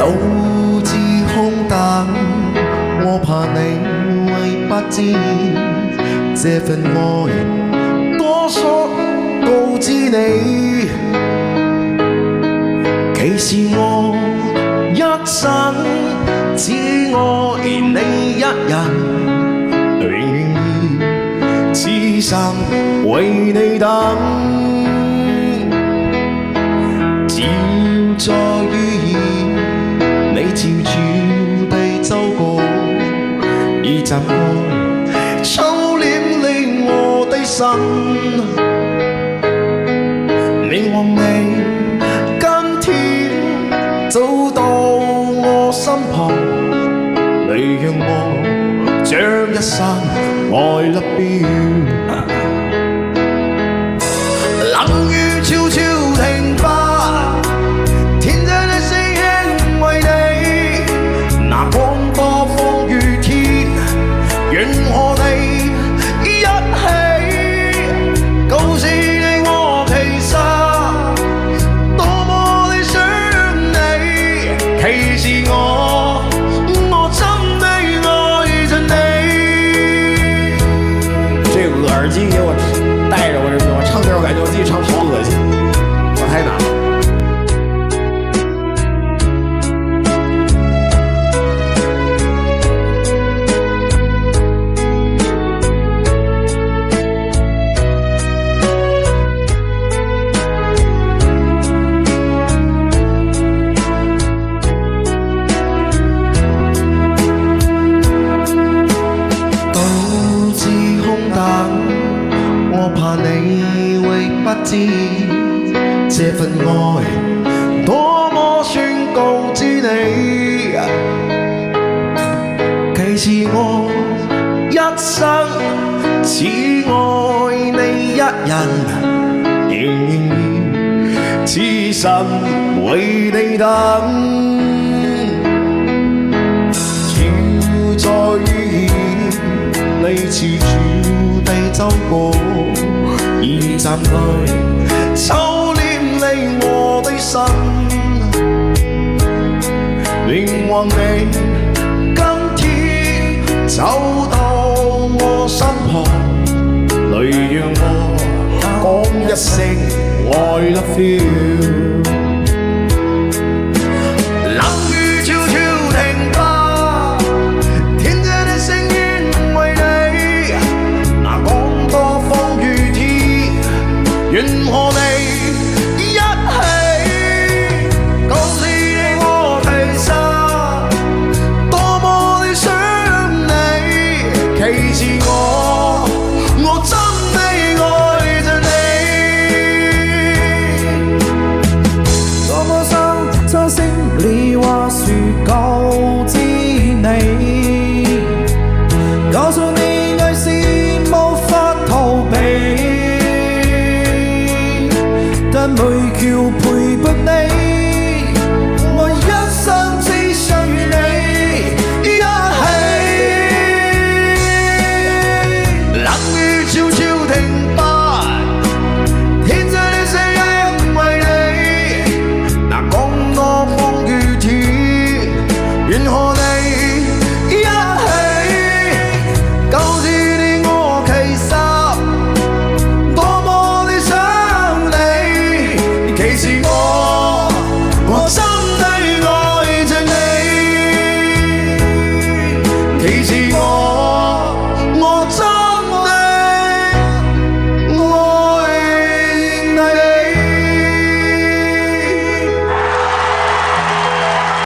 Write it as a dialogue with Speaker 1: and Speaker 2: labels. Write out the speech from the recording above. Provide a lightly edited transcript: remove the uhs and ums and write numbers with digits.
Speaker 1: 導致空等，我怕你會不知這份愛多想告知你，其實我一生只愛你一人，願意此生為你等，照在於你悄悄地走過，已習慣收斂你我的心，希望你今天走到我身旁，你讓我將一生愛love you。冷雨悄悄停吧，天真的聲音為你，那光多風雨天，願和你一起告訴你我其實多麼的想你，其實我真的愛着你。這個耳機給我戴着，我唱歌我感覺我自己唱好惡心，我太難了。我怕你會不知這份愛多麼想告知你，其實我一生只愛你一人，仍願意此生為你等，照在於你悄悄地走過，已習慣收斂你我的心，願望你今天走到我身旁，來讓我講一聲I love you。願和你一起告訴你我其實多麼的想你，其實我真的愛着你，多麼想心裡話說告知你，告訴你愛是無法逃避，但每叫陪伴你。